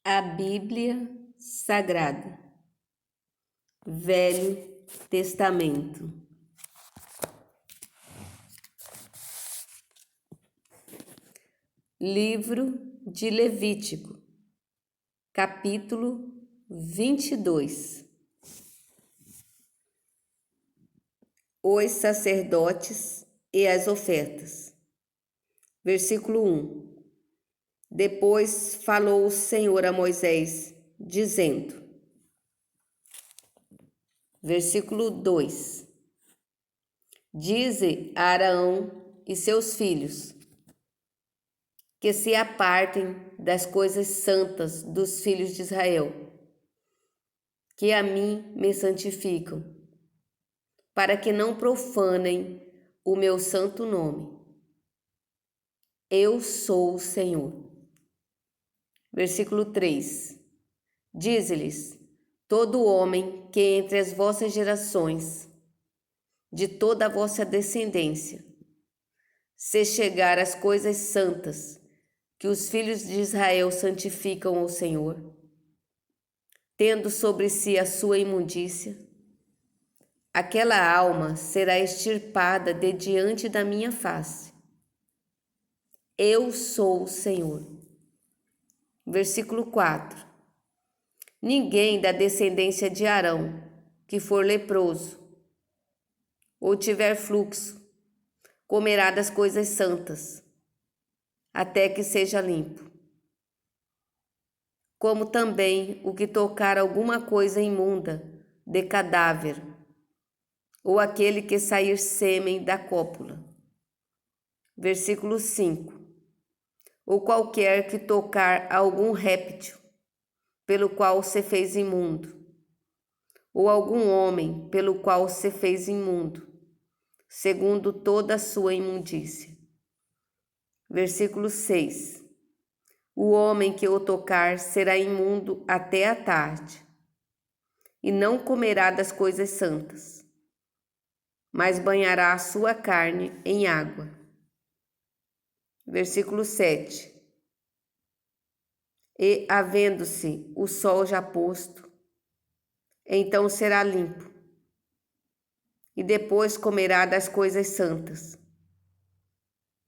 A Bíblia Sagrada, Velho Testamento. Livro de Levítico, capítulo 22. Os sacerdotes e as ofertas. Versículo 1. Depois falou o Senhor a Moisés, dizendo. Versículo 2. Dize a Arão e seus filhos que se apartem das coisas santas dos filhos de Israel, que a mim me santificam, para que não profanem o meu santo nome. Eu sou o Senhor. Versículo 3. Dize-lhes: todo homem que entre as vossas gerações, de toda a vossa descendência, se chegar às coisas santas que os filhos de Israel santificam ao Senhor, tendo sobre si a sua imundícia, aquela alma será extirpada de diante da minha face. Eu sou o Senhor. Versículo 4. Ninguém da descendência de Arão que for leproso ou tiver fluxo comerá das coisas santas, até que seja limpo. Como também o que tocar alguma coisa imunda de cadáver, ou aquele que sair sêmen da cópula. Versículo 5. Ou qualquer que tocar algum réptil, pelo qual se fez imundo, ou algum homem pelo qual se fez imundo, segundo toda a sua imundícia. Versículo 6. O homem que o tocar será imundo até a tarde, e não comerá das coisas santas, mas banhará a sua carne em água. Versículo 7. E, havendo-se o sol já posto, então será limpo, e depois comerá das coisas santas,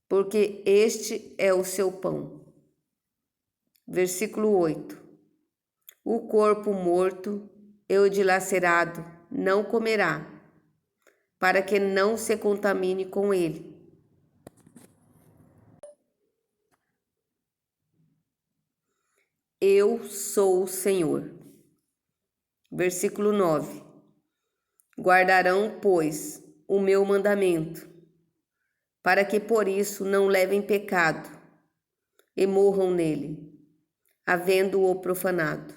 porque este é o seu pão. Versículo 8. O corpo morto e o dilacerado não comerá, para que não se contamine com ele. Eu sou o Senhor. Versículo 9. Guardarão, pois, o meu mandamento, para que por isso não levem pecado e morram nele, havendo-o profanado.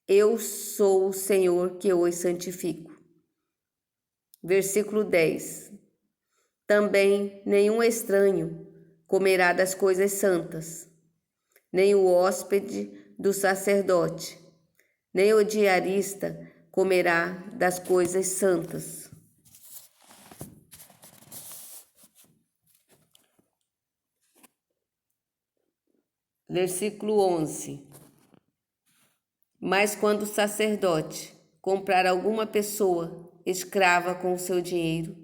Eu sou o Senhor que os santifico. Versículo 10. Também nenhum estranho comerá das coisas santas, nem o hóspede do sacerdote, nem o diarista comerá das coisas santas. Versículo 11. Mas quando o sacerdote comprar alguma pessoa escrava com o seu dinheiro,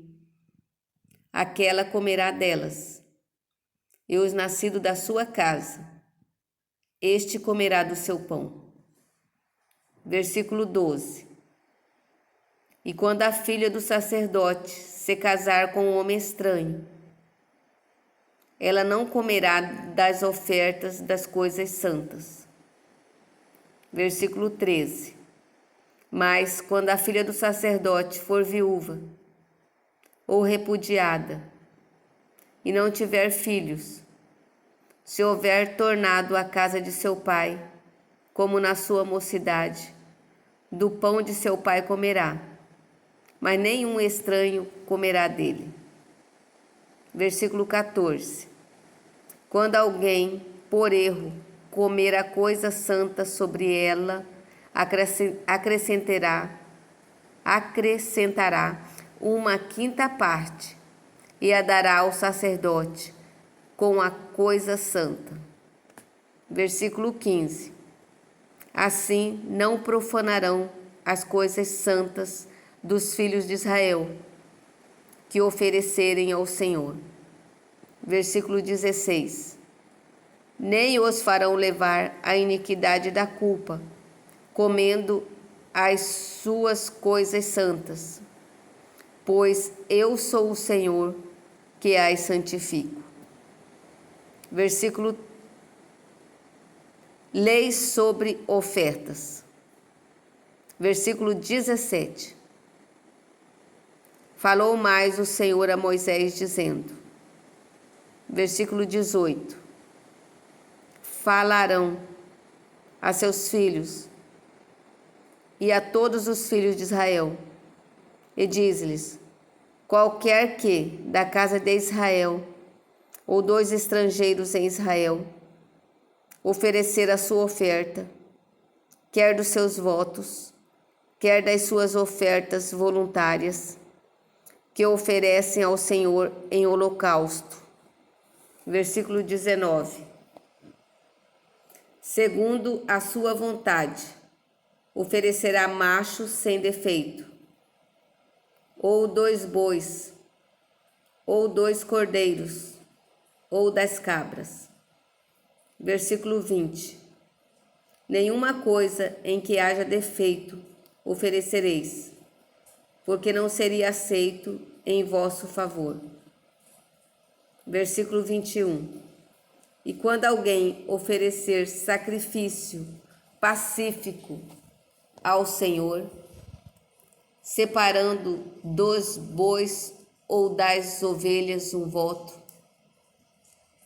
aquela comerá delas, e os nascidos da sua casa, este comerá do seu pão. Versículo 12. E quando a filha do sacerdote se casar com um homem estranho, ela não comerá das ofertas das coisas santas. Versículo 13. Mas quando a filha do sacerdote for viúva ou repudiada e não tiver filhos, se houver tornado à casa de seu pai, como na sua mocidade, do pão de seu pai comerá, mas nenhum estranho comerá dele. Versículo 14. Quando alguém, por erro, comer a coisa santa sobre ela, acrescentará uma quinta parte e a dará ao sacerdote com a coisa santa. Versículo 15. Assim não profanarão as coisas santas dos filhos de Israel, que oferecerem ao Senhor. Versículo 16. Nem os farão levar a iniquidade da culpa, comendo as suas coisas santas, pois eu sou o Senhor que as santifico. Versículo Leis sobre ofertas. Versículo 17. Falou mais o Senhor a Moisés, dizendo. Versículo 18. Falarão a seus filhos e a todos os filhos de Israel, e diz-lhes: qualquer que da casa de Israel ou dos estrangeiros em Israel oferecer a sua oferta, quer dos seus votos, quer das suas ofertas voluntárias, que oferecem ao Senhor em holocausto. Versículo 19. Segundo a sua vontade, oferecerá macho sem defeito, ou 2 bois, ou 2 cordeiros, ou 10 cabras. Versículo 20. Nenhuma coisa em que haja defeito oferecereis, porque não seria aceito em vosso favor. Versículo 21. E quando alguém oferecer sacrifício pacífico ao Senhor, separando dos bois ou das ovelhas um voto,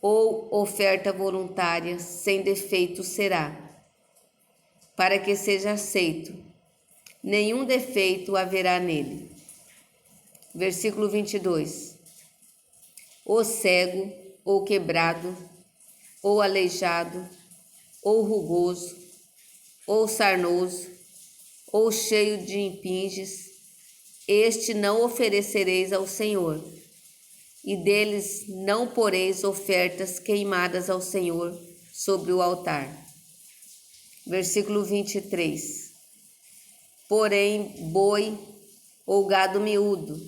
ou oferta voluntária sem defeito será, para que seja aceito, nenhum defeito haverá nele. Versículo 22. O cego, ou quebrado, ou aleijado, ou rugoso, ou sarnoso, ou cheio de impinges, este não oferecereis ao Senhor, e deles não poreis ofertas queimadas ao Senhor sobre o altar. Versículo 23. Porém, boi ou gado miúdo,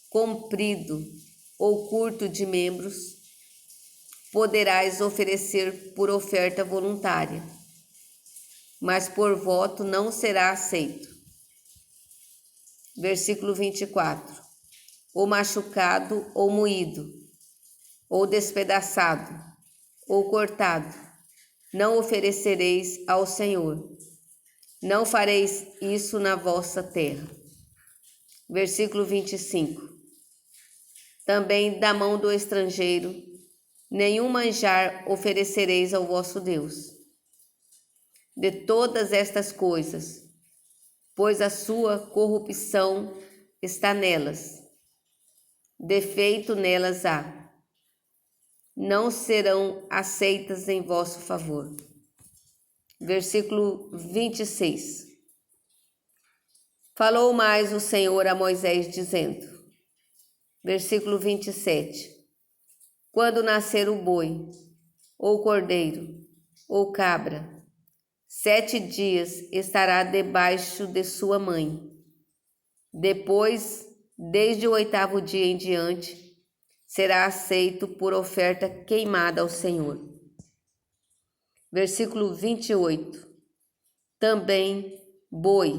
comprido ou curto de membros, poderás oferecer por oferta voluntária, mas por voto não será aceito. Versículo 24. Ou machucado ou moído, ou despedaçado, ou cortado, não oferecereis ao Senhor. Não fareis isso na vossa terra. Versículo 25. Também da mão do estrangeiro, nenhum manjar oferecereis ao vosso Deus. De todas estas coisas, pois a sua corrupção está nelas, defeito nelas há, não serão aceitas em vosso favor. Versículo 26. Falou mais o Senhor a Moisés, dizendo. Versículo 27. Quando nascer o boi, ou cordeiro, ou cabra, 7 dias estará debaixo de sua mãe. Depois, desde o 8º dia em diante, será aceito por oferta queimada ao Senhor. Versículo 28. Também boi,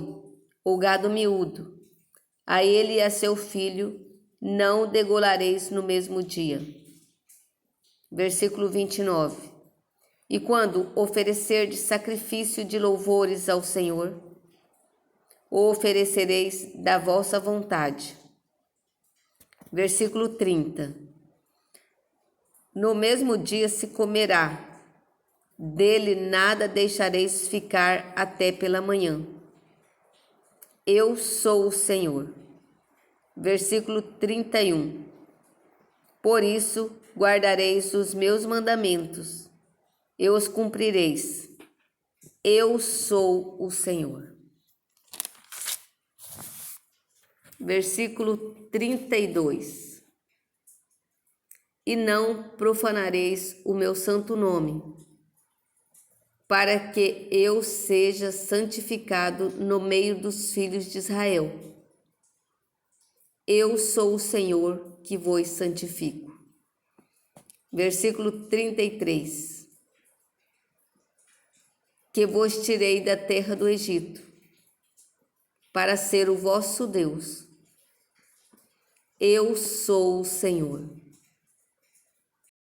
ou gado miúdo, a ele e a seu filho não degolareis no mesmo dia. Versículo 29. E quando oferecerdes sacrifício de louvores ao Senhor, o oferecereis da vossa vontade. Versículo 30. No mesmo dia se comerá, dele nada deixareis ficar até pela manhã. Eu sou o Senhor. Versículo 31. Por isso guardareis os meus mandamentos, e os cumprireis. Eu sou o Senhor. Versículo 32. E não profanareis o meu santo nome, para que eu seja santificado no meio dos filhos de Israel. Eu sou o Senhor que vos santifico. Versículo 33. Que vos tirei da terra do Egito, para ser o vosso Deus. Eu sou o Senhor.